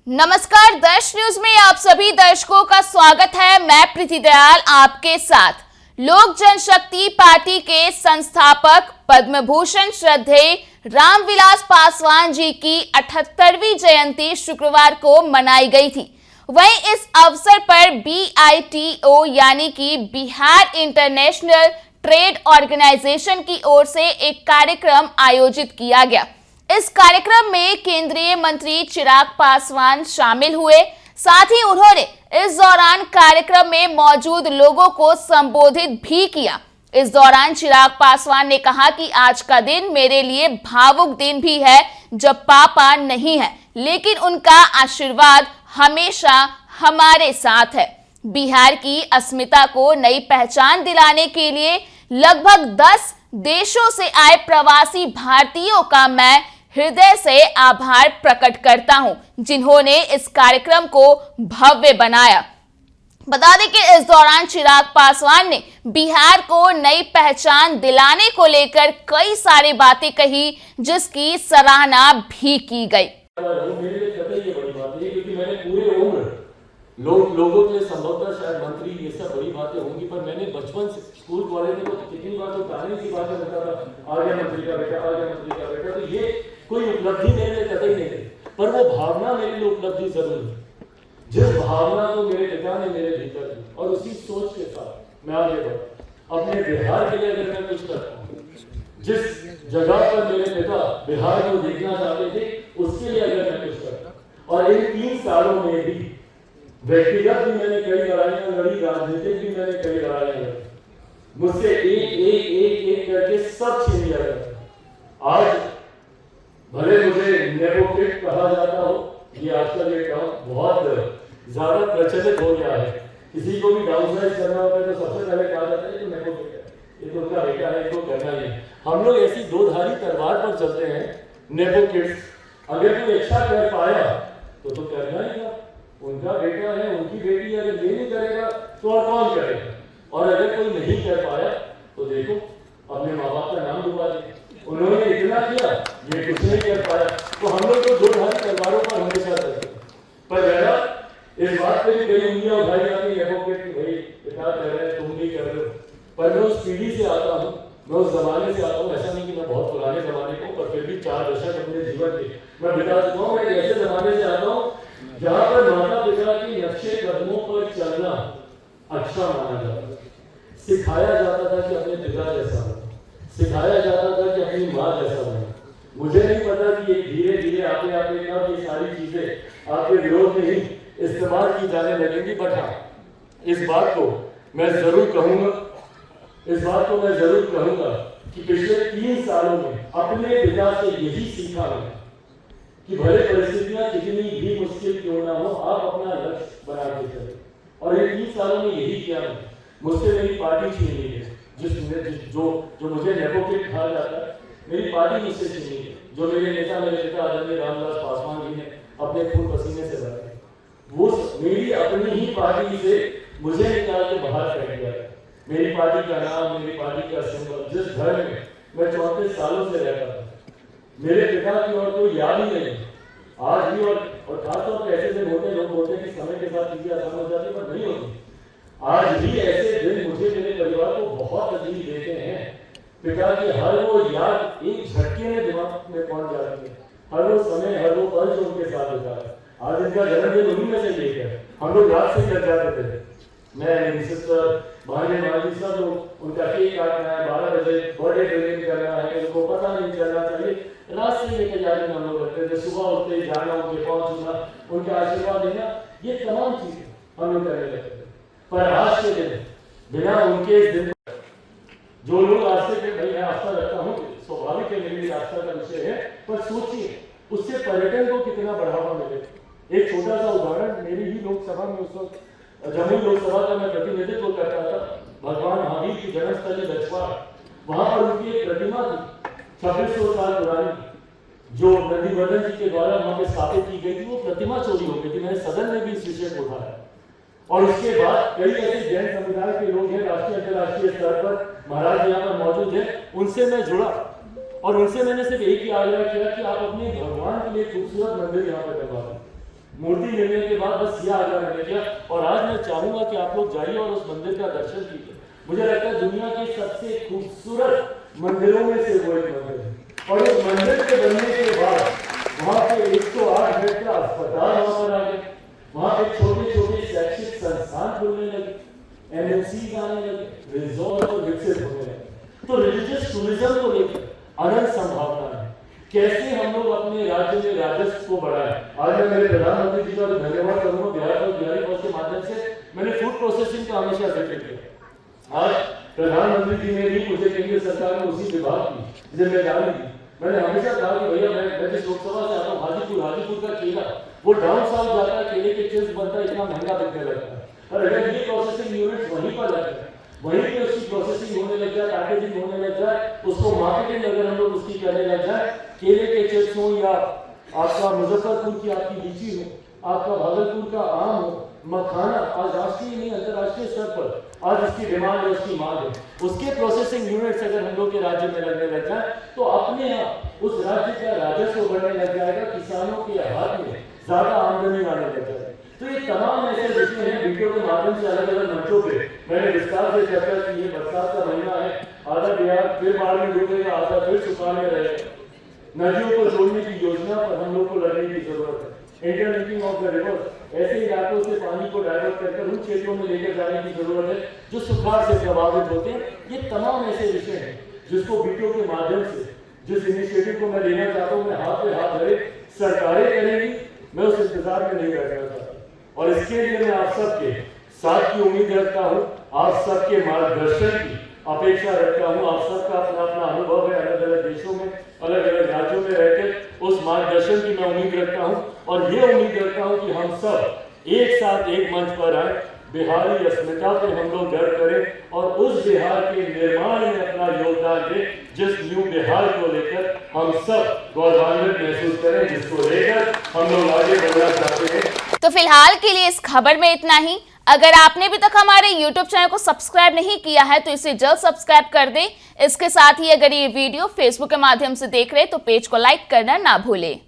नमस्कार, दर्श न्यूज में आप सभी दर्शकों का स्वागत है। मैं प्रीति दयाल आपके साथ। लोक जनशक्ति पार्टी के संस्थापक पद्म भूषण श्रद्धेय रामविलास पासवान जी की 78वीं जयंती शुक्रवार को मनाई गई थी। वहीं इस अवसर पर BITO यानी कि बिहार इंटरनेशनल ट्रेड ऑर्गेनाइजेशन की ओर से एक कार्यक्रम आयोजित किया गया। इस कार्यक्रम में केंद्रीय मंत्री चिराग पासवान शामिल हुए। साथ ही उन्होंने इस दौरान कार्यक्रम में मौजूद लोगों को संबोधित भी किया। इस दौरान चिराग पासवान ने कहा कि आज का दिन मेरे लिए भावुक दिन भी है जब पापा नहीं है, लेकिन उनका आशीर्वाद हमेशा हमारे साथ है। बिहार की अस्मिता को नई पहचान दिलाने के लिए लगभग 10 देशों से आए प्रवासी भारतीयों का मैं हृदय से आभार प्रकट करता हूं, जिन्होंने इस कार्यक्रम को भव्य बनाया। बता दें कि इस दौरान चिराग पासवान ने बिहार को नई पहचान दिलाने को लेकर कई सारी बातें कही, जिसकी सराहना भी की गई। मेरे लिए कतई ये बड़ी बात है, क्योंकि मैंने पूरे उम्र लोगों के लिए संभवतः शायद मंत्री ये सब बड़ी बातें होंगी, पर मैंने बचपन से स्कूल कॉलेज में तो कितनी बार तो कहानी सी बातें होता था, आ गया मंत्री का बेटा, आ गया मंत्री का बेटा। तो ये कोई उपलब्धि मेरे लिए कतई नहीं है, पर वो भावना मेरे लिए उपलब्धि जरूर है। जिस भावना को मेरे पिता ने मेरे भीतर दी और उसी सोच के साथ मैं आगे बढ़ा। अपने बिहार के लिए अगर मैं कुछ करता हूँ, जिस जगह पर मेरे पिता बिहार को देखना चाहते थे, उसके लिए अगर मैं कुछ करता, और इन 3 सालों में भी व्यक्तिगत भी मैंने कई लड़ाइयां लड़ी, राजनीतिक भी मैंने कई लड़ाइयां लड़ी। मुझसे एक करके सब छीन लिया गया। आज भले मुझे नेपोटिक कहा जाता हो, ये आजकल ये काम बहुत ज्यादा प्रचलित हो गया है। किसी को भी डाउनसाइज करना होता है तो सबसे पहले कहा जाता है कि नेपोटिक है, ये तो उनका बेटा है, इसको करना नहीं। हम लोग ऐसी दो-धारी तलवार पर चलते हैं। नेपोटिक्स अगर कोई अच्छा कर पाया तो करना ही था, उनका बेटा है, उनकी बेटी है, अगर ये नहीं करेगा तो और कौन करेगा। और अगर कोई नहीं कर पाया तो देखो अपने माँ बाप का नाम डुबा दिया। उन्होंने इतना किया, ये कुछ नहीं कर पाया। तो हम लोग तो दो-धारी तलवारों पर हमेशा चलते हैं। पर अगर इस बात पे भी कई उंगलियां उठाई जाती है कि भाई पिता कर रहे हैं, तुम भी कर रहे हो। पर मैं उस पीढ़ी से आता हूँ, मैं उस जमाने से आता हूँ। ऐसा नहीं कि मैं बहुत पुराने जमाने को, पर फिर भी 4 दशक अपने जीवन के मैं बिता चुका हूँ। मैं ऐसे जमाने से आता हूँ जहाँ पर माता पिता की नक्शे कदमों पर चलना अच्छा माना जाता था। सिखाया जाता था कि अपने पिता जैसा हो, सिखाया जाता था कि अपनी माँ जैसा हो। मुझे नहीं पता कि ये धीरे धीरे आते आते कब ये सारी चीजें आपके विरोध में ही इस्तेमाल की जाने लगेंगी। बट हाँ, इस बात को मैं जरूर कहूंगा कि पिछले 3 सालों में अपने पिता से यही सीखा है कि भले परिस्थितियां कितनी भी मुश्किल क्यों ना हो, आप अपना लक्ष्य बना के चले। और इन 3 सालों में यही किया है। मुझसे मेरी पार्टी छीन ली है, जो मुझे नेपोटिक कहा जाता है, मेरी पार्टी मुझसे छीन ली है। जो मेरे नेता, मेरे पिता आदरणीय रामविलास पासवान जी ने अपने खून पसीने से बनाए, वो मेरी अपनी ही पार्टी से मुझे निकाल के बाहर फेंक दिया। मेरी पार्टी का नाम, मेरी पार्टी का सिंबल, जिस घर में मैं 34 सालों से रहता था, मेरे पिता की और कोई याद ही नहीं आज भी। और खासतौर पर ऐसे बोलते लोग बोलते हैं कि समय के साथ चीजें आसान हो जाती, पर नहीं होती। आज भी ऐसे दिन मुझे मेरे परिवार को बहुत अजीब देते हैं। पिता की हर वो याद एक झटके में दिमाग में पहुंच जाती है। हर वो समय, हर वो पल जो उनके साथ होता है। आज इनका जन्मदिन उन्हीं में से एक है। हम लोग रात से लग जाते थे, मैं, मेरी सिस्टर, भाई सब लोग उनका केक काटना है, 12 बजे बर्थडे ड्रिंक करना है, उनको पता नहीं चलना चाहिए। रात से लेकर जाने में हम लोग करते थे। सुबह उठते ही जाना, उनके पहुंचना, उनका आशीर्वाद देना, ये तमाम चीजें हम लोग करने लगते थे। पर आज के दिन बिना उनके इस दिन जो लोग आज से भाई मैं आस्था रखता हूँ, स्वाभाविक है, मेरी आस्था का विषय है, पर सोचिए उससे पर्यटन को कितना बढ़ावा मिले। एक छोटा सा उदाहरण, मेरी ही लोकसभा में उस वक्त जमुई लोकसभा का मैं प्रतिनिधित्व करता था। भगवान महावीर की जन्मस्थली लछवाड़, वहां पर उनकी एक प्रतिमा थी 2600 साल पुरानी, जो नंदीवर्धन जी के द्वारा वहां पे स्थापित की गई थी। वो प्रतिमा चोरी हो गई थी। मैंने सदन में भी इस विषय को उठाया, और उसके बाद कई ऐसे जैन समुदाय के लोग हैं राष्ट्रीय अंतर्राष्ट्रीय स्तर पर, महाराज यहाँ पर मौजूद है, उनसे मैं जुड़ा और उनसे मैंने सिर्फ एक ही आग्रह किया कि आप अपने भगवान के लिए खूबसूरत मंदिर यहाँ पर बनवा दें। मूर्ति मिलने के बाद बस यह आग्रह मैंने किया। और आज मैं चाहूंगा कि आप लोग जाइए और उस मंदिर का दर्शन कीजिए। मुझे लगता है दुनिया के सबसे खूबसूरत मंदिरों में से वो एक मंदिर है। और इस मंदिर के बनने के बाद वहाँ पे 108 बेड का अस्पताल वहाँ पर आ गया, वहाँ पे छोटे छोटे शैक्षिक संस्थान खुलने लगे, एमएनसी आने लगे, रिजॉर्ट और विकसित होने लगे। तो रिलीजियस टूरिज्म को लेकर अनंत संभावना है। कैसे हम लोग अपने राज्य में राजस्व को बढ़ाएं। आज मैं मेरे प्रधानमंत्री जी का धन्यवाद करूंगा। बिहारी पहुंच के माध्यम से मैंने फूड प्रोसेसिंग का हमेशा जिक्र किया। आज प्रधानमंत्री जी ने भी मुझे केंद्र सरकार में उसी विभाग की जिम्मेदारी दी। मैंने हमेशा कहा कि भैया मैं जिस लोकसभा से आता हूँ हाजीपुर का केला वो डाउन साउथ जाता है, केले के चिप्स बनता है, इतना महंगा बिकने लगता है। और अगर ये प्रोसेसिंग यूनिट वहीं पर लग जाए, वहीं पे उसकी प्रोसेसिंग होने लग जाए, पैकेजिंग होने लग जाए, उसको मार्केटिंग अगर हम लोग उसकी करने लग जाए, केले के चिप्स हो या आपका मुजफ्फरपुर की आपकी लीची हो, आपका भागलपुर का आम हो, मखाना आज राष्ट्रीय नहीं अंतर्राष्ट्रीय स्तर पर आज इसकी डिमांड है, उसकी मांग है। उसके प्रोसेसिंग यूनिट्स अगर हम लोग के राज्य में लगने लग जाए तो अपने आप उस राज्य का राजस्व बढ़ने लग जाएगा, किसानों के हाथ में ज्यादा आमदनी आने लग जाएगी। तो ये तमाम ऐसे विषय हैं वीडियो के माध्यम से अलग अलग मंचों पे मैंने विस्तार से चर्चा की है। बरसात का महीना है, आधा बिहार फिर बाढ़ में डूबेगा, आधा फिर सुखाड़ में रहेगा। नदियों को जोड़ने की योजना पर हम लोग को लगने की जरूरत है। इंटरलिंकिंग ऑफ द रिवर, ऐसे इलाकों से पानी को डाइवर्ट कर उन क्षेत्रों में लेकर जाने की जरूरत है जो सुखाड़ से प्रभावित होते हैं। ये तमाम ऐसे विषय हैं जिसको वीडियो के माध्यम से जिस इनिशिएटिव को मैं लेना चाहता हूँ, मैं हाथ में हाथ धरे सरकारें करेंगी, मैं उस इंतजार में नहीं रहना चाहता। और इसके लिए मैं आप सबके साथ की उम्मीद रखता हूँ, आप सबके मार्गदर्शन की अपेक्षा रखता हूँ। आप सबका अपना अपना अनुभव है, अलग अलग देशों में अलग अलग राज्यों में रहकर उस मार्गदर्शन की मैं उम्मीद रखता हूँ। और ये उम्मीद रखता हूँ कि हम सब एक साथ एक मंच पर आए, बिहारी अस्मिता पे हम लोग गर्व करें और उस बिहार के निर्माण में अपना योगदान दें जिस न्यू बिहार को लेकर हम सब गौरवान्वित महसूस करें, जिसको लेकर हम लोग आगे बढ़ना चाहते हैं। तो फिलहाल के लिए इस खबर में इतना ही। अगर आपने अभी तक हमारे YouTube चैनल को सब्सक्राइब नहीं किया है तो इसे जल्द सब्सक्राइब कर दें। इसके साथ ही अगर ये वीडियो Facebook के माध्यम से देख रहे हैं तो पेज को लाइक करना ना भूलें।